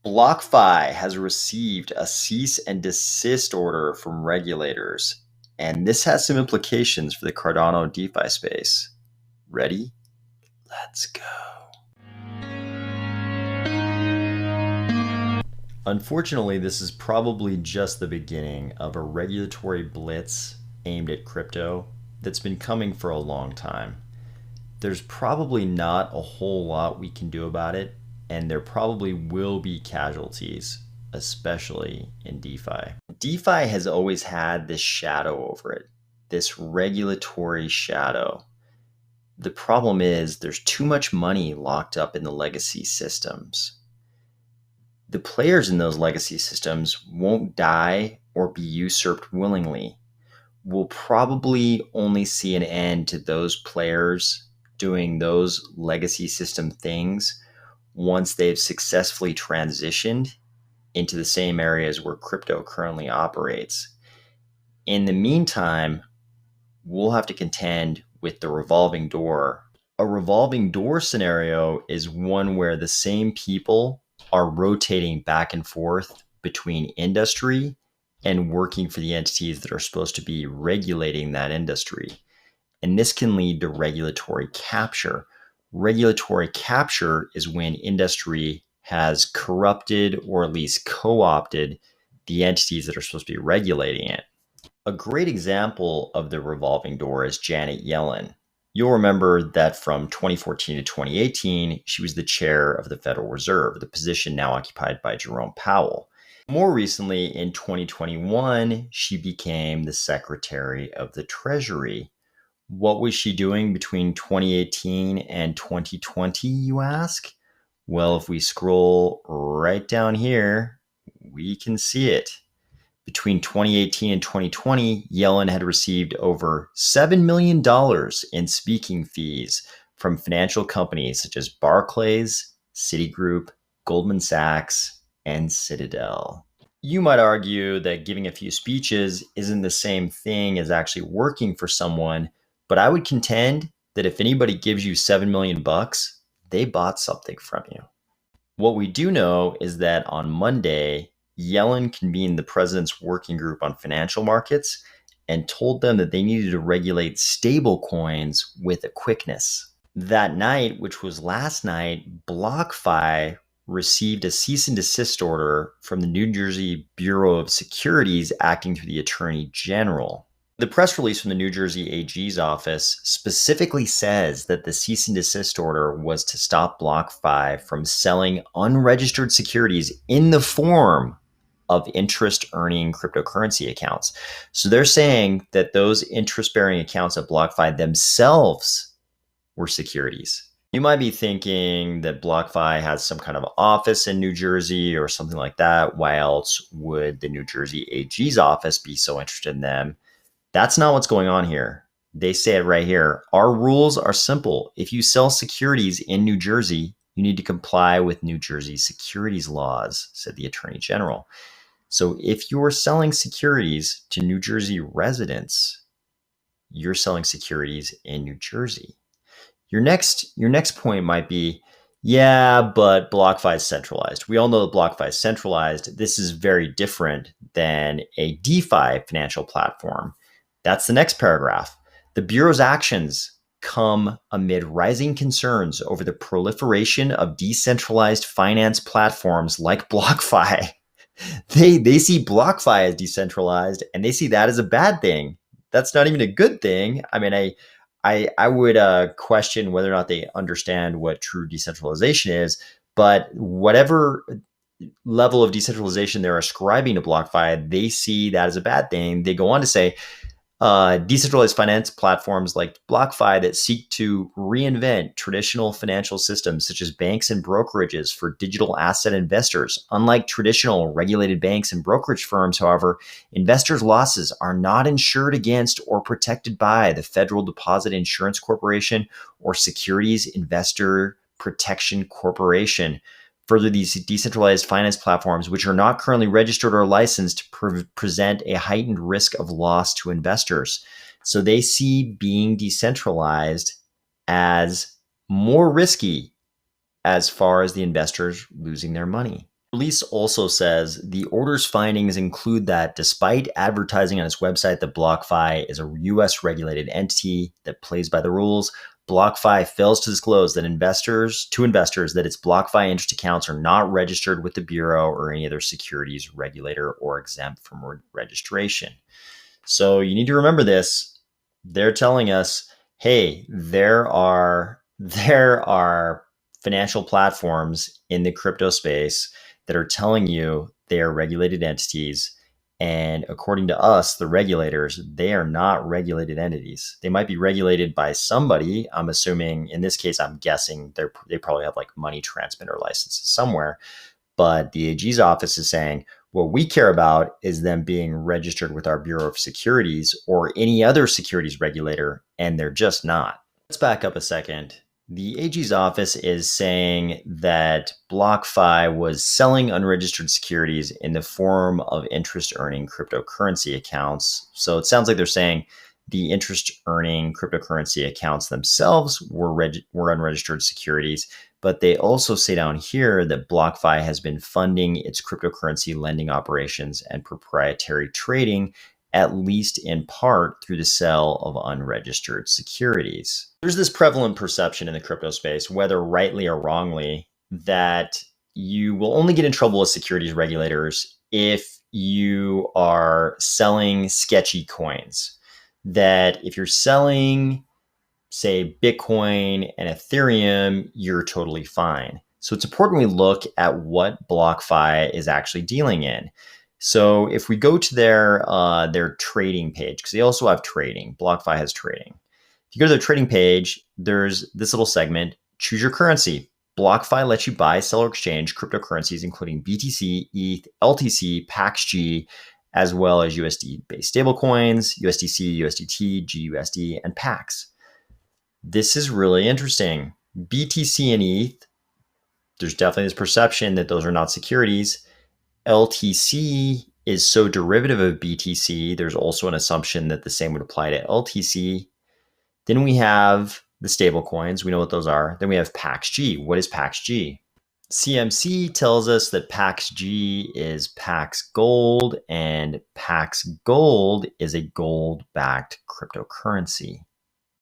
BlockFi has received a cease and desist order from regulators, and this has some implications for the Cardano DeFi space. Ready? Let's go. Unfortunately, this is probably just the beginning of a regulatory blitz aimed at crypto that's been coming for a long time. There's probably not a whole lot we can do about it, and there probably will be casualties, especially in DeFi. DeFi has always had this shadow over it, this regulatory shadow. The problem is there's too much money locked up in the legacy systems. The players in those legacy systems won't die or be usurped willingly. We'll probably only see an end to those players doing those legacy system things once they've successfully transitioned into the same areas where crypto currently operates. In the meantime, we'll have to contend with the revolving door. A revolving door scenario is one where the same people are rotating back and forth between industry and working for the entities that are supposed to be regulating that industry. And this can lead to regulatory capture. Regulatory capture is when industry has corrupted or at least co-opted the entities that are supposed to be regulating it. A great example of the revolving door is Janet Yellen. You'll remember that from 2014 to 2018, she was the chair of the Federal Reserve, the position now occupied by Jerome Powell. More recently, in 2021, she became the Secretary of the Treasury. What was she doing between 2018 and 2020, you ask? Well, if we scroll right down here, we can see it. Between 2018 and 2020, Yellen had received over $7 million in speaking fees from financial companies such as Barclays, Citigroup, Goldman Sachs, and Citadel. You might argue that giving a few speeches isn't the same thing as actually working for someone, but I would contend that if anybody gives you $7 million, they bought something from you. What we do know is that on Monday, Yellen convened the president's working group on financial markets and told them that they needed to regulate stablecoins with a quickness. That night, which was last night, BlockFi received a cease and desist order from the New Jersey Bureau of Securities acting through the Attorney General. The press release from the New Jersey AG's office specifically says that the cease and desist order was to stop BlockFi from selling unregistered securities in the form of interest-earning cryptocurrency accounts. So they're saying that those interest-bearing accounts at BlockFi themselves were securities. You might be thinking that BlockFi has some kind of office in New Jersey or something like that. Why else would the New Jersey AG's office be so interested in them? That's not what's going on here. They say it right here. Our rules are simple. If you sell securities in New Jersey, you need to comply with New Jersey securities laws, said the Attorney General. So if you're selling securities to New Jersey residents, you're selling securities in New Jersey. Your next point might be, yeah, but BlockFi is centralized. We all know that BlockFi is centralized. This is very different than a DeFi financial platform. That's the next paragraph. The Bureau's actions come amid rising concerns over the proliferation of decentralized finance platforms like BlockFi. They see BlockFi as decentralized, and they see that as a bad thing. That's not even a good thing. I mean, I would question whether or not they understand what true decentralization is, but whatever level of decentralization they're ascribing to BlockFi, they see that as a bad thing. They go on to say, decentralized finance platforms like BlockFi that seek to reinvent traditional financial systems such as banks and brokerages for digital asset investors. Unlike traditional regulated banks and brokerage firms, however, investors' losses are not insured against or protected by the Federal Deposit Insurance Corporation or Securities Investor Protection Corporation. Further, these decentralized finance platforms, which are not currently registered or licensed, present a heightened risk of loss to investors. So they see being decentralized as more risky as far as the investors losing their money. Release also says the order's findings include that despite advertising on its website that BlockFi is a US regulated entity that plays by the rules, BlockFi fails to disclose that investors that its BlockFi interest accounts are not registered with the Bureau or any other securities regulator or exempt from registration. So you need to remember this. They're telling us, hey, there are financial platforms in the crypto space that are telling you they are regulated entities. And according to us, the regulators, they are not regulated entities. They might be regulated by somebody. I'm assuming in this case, I'm guessing they probably have like money transmitter licenses somewhere. But the AG's office is saying, what we care about is them being registered with our Bureau of Securities or any other securities regulator, and they're just not. Let's back up a second. The AG's office is saying that BlockFi was selling unregistered securities in the form of interest-earning cryptocurrency accounts. So it sounds like they're saying the interest-earning cryptocurrency accounts themselves were unregistered securities, but they also say down here that BlockFi has been funding its cryptocurrency lending operations and proprietary trading, at least in part through the sale of unregistered securities. There's this prevalent perception in the crypto space, whether rightly or wrongly, that you will only get in trouble with securities regulators if you are selling sketchy coins. That if you're selling, say, Bitcoin and Ethereum, you're totally fine. So it's important we look at what BlockFi is actually dealing in. So if we go to their trading page, because they also have trading, BlockFi has trading. If you go to their trading page, there's this little segment, choose your currency. BlockFi lets you buy, sell, or exchange cryptocurrencies, including BTC, ETH, LTC, PAXG, as well as USD-based stablecoins, USDC, USDT, GUSD, and PAX. This is really interesting. BTC and ETH, there's definitely this perception that those are not securities. LTC is so derivative of BTC, there's also an assumption that the same would apply to LTC. Then we have the stable coins. We know what those are. Then we have PAXG. What is PAXG? CMC tells us that PAXG is Pax Gold, and Pax Gold is a gold-backed cryptocurrency.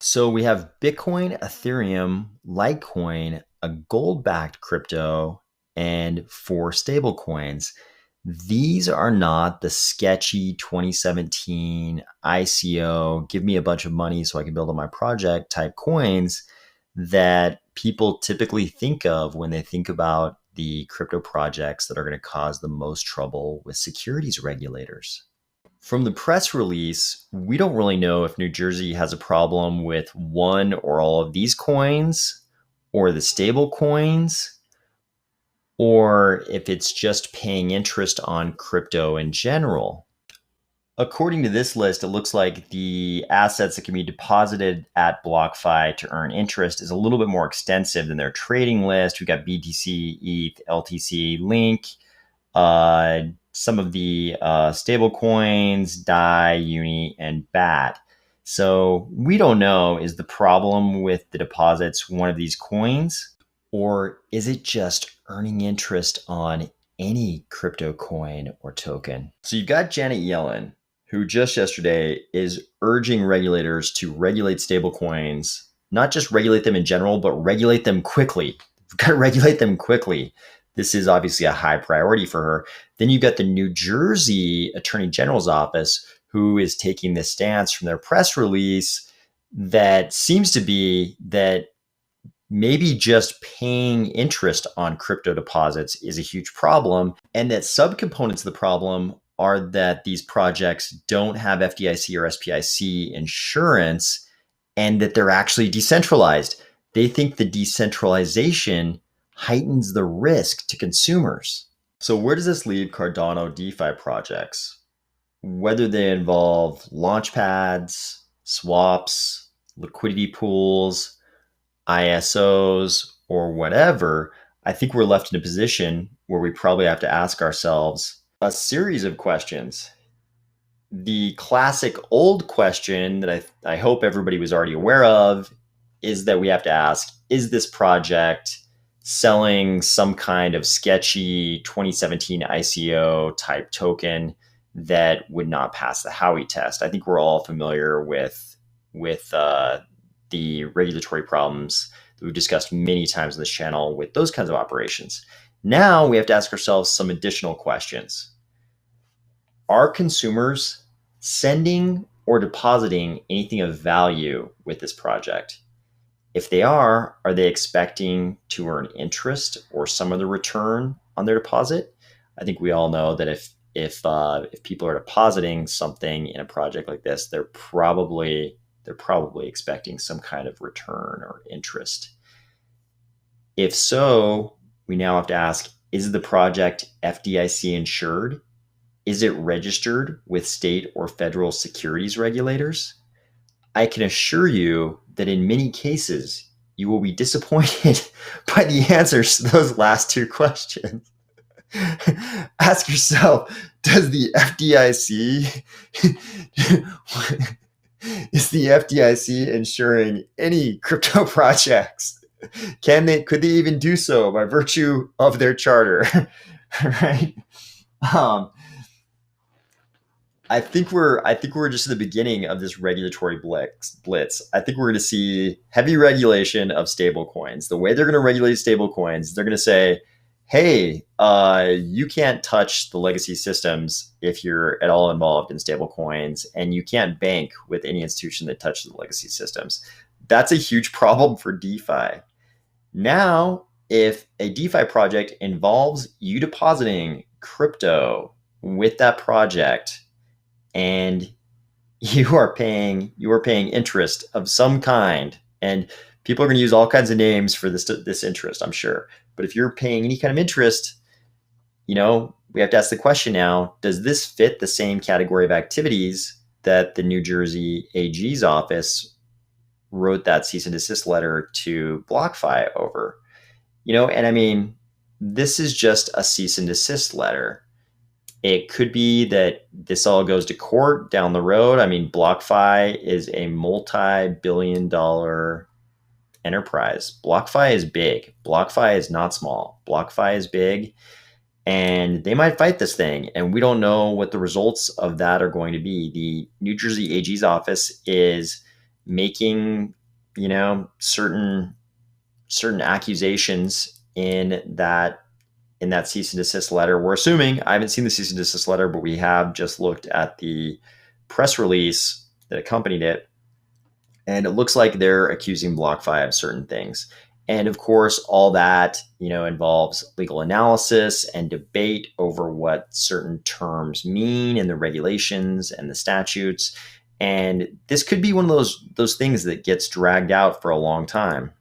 So we have Bitcoin, Ethereum, Litecoin, a gold-backed crypto, and 4 stablecoins. These are not the sketchy 2017 ICO, give me a bunch of money so I can build on my project type coins that people typically think of when they think about the crypto projects that are going to cause the most trouble with securities regulators. From the press release, we don't really know if New Jersey has a problem with one or all of these coins or the stable coins, or if it's just paying interest on crypto in general. According to this list, it looks like the assets that can be deposited at BlockFi to earn interest is a little bit more extensive than their trading list. We've got BTC, ETH, LTC, Link, some of the stable coins, DAI, Uni, and BAT. So we don't know, is the problem with the deposits one of these coins? Or is it just earning interest on any crypto coin or token? So you've got Janet Yellen, who just yesterday is urging regulators to regulate stablecoins, not just regulate them in general, but regulate them quickly. We've got to regulate them quickly. This is obviously a high priority for her. Then you've got the New Jersey Attorney General's office, who is taking this stance from their press release that seems to be that maybe just paying interest on crypto deposits is a huge problem, and that subcomponents of the problem are that these projects don't have FDIC or SPIC insurance, and that they're actually decentralized. They think the decentralization heightens the risk to consumers. So where does this leave Cardano DeFi projects? Whether they involve launchpads, swaps, liquidity pools, ISOs, or whatever, I think we're left in a position where we probably have to ask ourselves a series of questions. The classic old question that I hope everybody was already aware of is that we have to ask, is this project selling some kind of sketchy 2017 ICO type token that would not pass the Howey test. I think we're all familiar with the regulatory problems that we've discussed many times on this channel with those kinds of operations. Now we have to ask ourselves some additional questions. Are consumers sending or depositing anything of value with this project? If they are they expecting to earn interest or some other return on their deposit? I think we all know that if people are depositing something in a project like this, they're probably expecting some kind of return or interest. If so, we now have to ask, is the project FDIC insured? Is it registered with state or federal securities regulators? I can assure you that in many cases, you will be disappointed by the answers to those last two questions. Ask yourself, does the FDIC is the FDIC insuring any crypto projects? Could they even do so by virtue of their charter? Right? I think we're just at the beginning of this regulatory blitz. I think we're going to see heavy regulation of stablecoins. The way they're going to regulate stablecoins, they're going to say, "Hey, you can't touch the legacy systems if you're at all involved in stablecoins, and you can't bank with any institution that touches the legacy systems." That's a huge problem for DeFi. Now, if a DeFi project involves you depositing crypto with that project, and you are paying interest of some kind, and people are going to use all kinds of names for this interest, I'm sure. But if you're paying any kind of interest, we have to ask the question now: does this fit the same category of activities that the New Jersey AG's office wrote that cease and desist letter to BlockFi over? And I mean, this is just a cease and desist letter. It could be that this all goes to court down the road. I mean, BlockFi is a multi-billion-dollar enterprise. BlockFi is big. BlockFi is not small. BlockFi is big, and they might fight this thing, and we don't know what the results of that are going to be. The New Jersey AG's office is making, certain accusations in that cease and desist letter. We're assuming, I haven't seen the cease and desist letter, but we have just looked at the press release that accompanied it, and it looks like they're accusing BlockFi of certain things. And of course, all that, involves legal analysis and debate over what certain terms mean in the regulations and the statutes. And this could be one of those things that gets dragged out for a long time.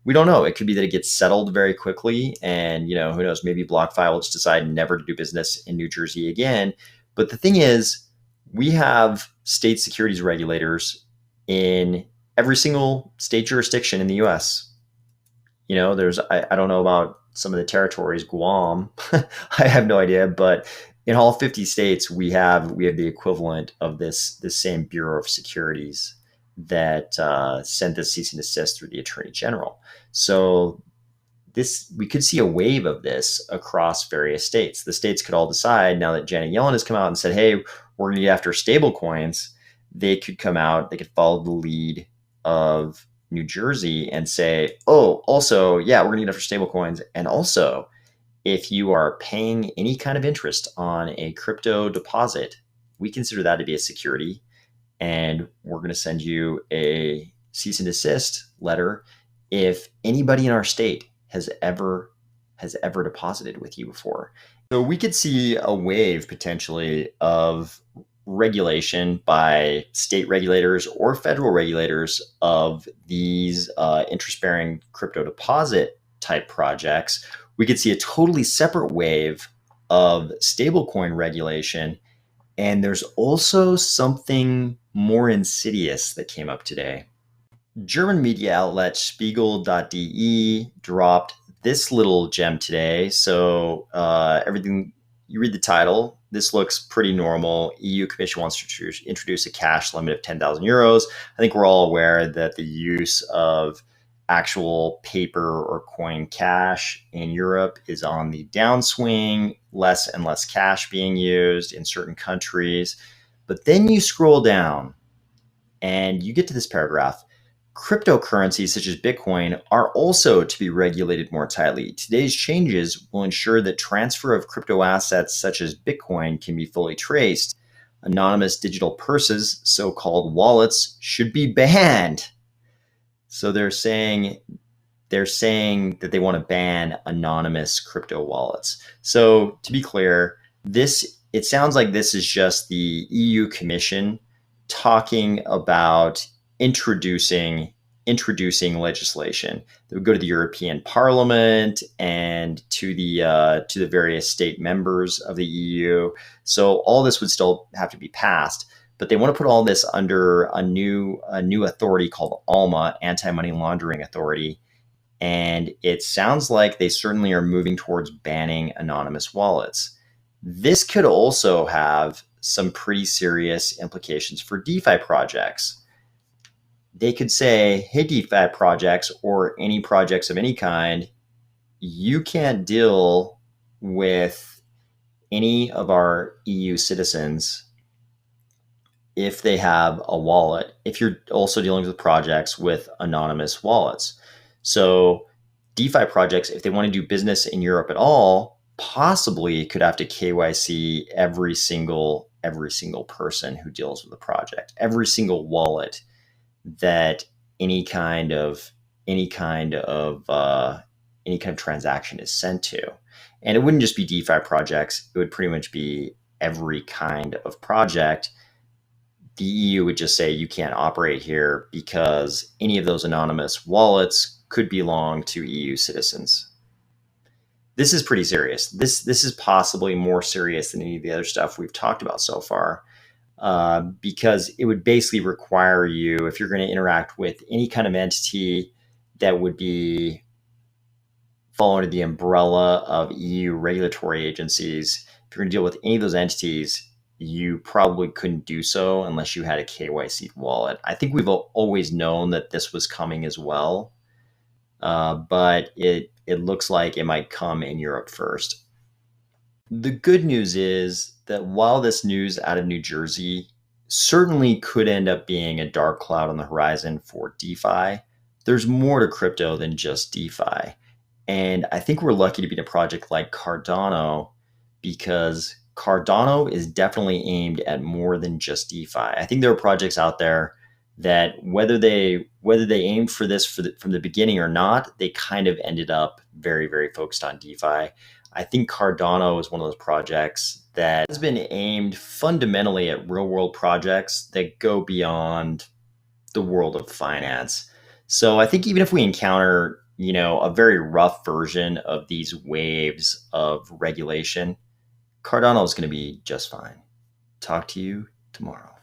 We don't know. It could be that it gets settled very quickly, and who knows? Maybe BlockFi will just decide never to do business in New Jersey again. But the thing is, we have state securities regulators in every single state jurisdiction in the U.S. There's I don't know about some of the territories, Guam, I have no idea, but in all 50 states, we have the equivalent of this same Bureau of Securities that sent the cease and desist through the Attorney General. So we could see a wave of this across various states. The states could all decide, now that Janet Yellen has come out and said, "Hey, we're going to get after stablecoins," they could come out, they could follow the lead of New Jersey and say, "Oh, also, yeah, we're going to get after stablecoins. And also, if you are paying any kind of interest on a crypto deposit, we consider that to be a security, and we're going to send you a cease and desist letter if anybody in our state has ever deposited with you before." So we could see a wave potentially of regulation by state regulators or federal regulators of these interest-bearing crypto deposit type projects. We could see a totally separate wave of stablecoin regulation. And there's also something more insidious that came up today. German media outlet Spiegel.de dropped this little gem today. So everything, you read the title, this looks pretty normal. EU Commission wants to introduce a cash limit of 10,000 euros. I think we're all aware that the use of actual paper or coin cash in Europe is on the downswing, less and less cash being used in certain countries. But then you scroll down and you get to this paragraph. Cryptocurrencies such as Bitcoin are also to be regulated more tightly. Today's changes will ensure that transfer of crypto assets such as Bitcoin can be fully traced. Anonymous digital purses, so-called wallets, should be banned. So they're saying that they want to ban anonymous crypto wallets. So to be clear, it sounds like this is just the EU Commission talking about introducing legislation that would go to the European Parliament and to the various state members of the EU. So all this would still have to be passed, but they want to put all this under a new authority called ALMA, Anti-Money Laundering Authority. And it sounds like they certainly are moving towards banning anonymous wallets. This could also have some pretty serious implications for DeFi projects. They could say, hey, DeFi projects or any projects of any kind, you can't deal with any of our EU citizens if they have a wallet, if you're also dealing with projects with anonymous wallets. So DeFi projects, if they want to do business in Europe at all, possibly could have to KYC every single person who deals with the project, every single wallet that any kind of transaction is sent to. And it wouldn't just be DeFi projects, it would pretty much be every kind of project. The EU would just say you can't operate here because any of those anonymous wallets could belong to EU citizens. This is pretty serious. This is possibly more serious than any of the other stuff we've talked about so far, because it would basically require you, if you're going to interact with any kind of entity that would fall under the umbrella of EU regulatory agencies, if you're going to deal with any of those entities, you probably couldn't do so unless you had a KYC wallet. I think we've always known that this was coming as well, but it looks like it might come in Europe first. The good news is that while this news out of New Jersey certainly could end up being a dark cloud on the horizon for DeFi, there's more to crypto than just DeFi. And I think we're lucky to be in a project like Cardano, because Cardano is definitely aimed at more than just DeFi. I think there are projects out there that whether they aimed for this from the beginning or not, they kind of ended up very, very focused on DeFi. I think Cardano is one of those projects that has been aimed fundamentally at real world projects that go beyond the world of finance. So I think even if we encounter, a very rough version of these waves of regulation, Cardano is going to be just fine. Talk to you tomorrow.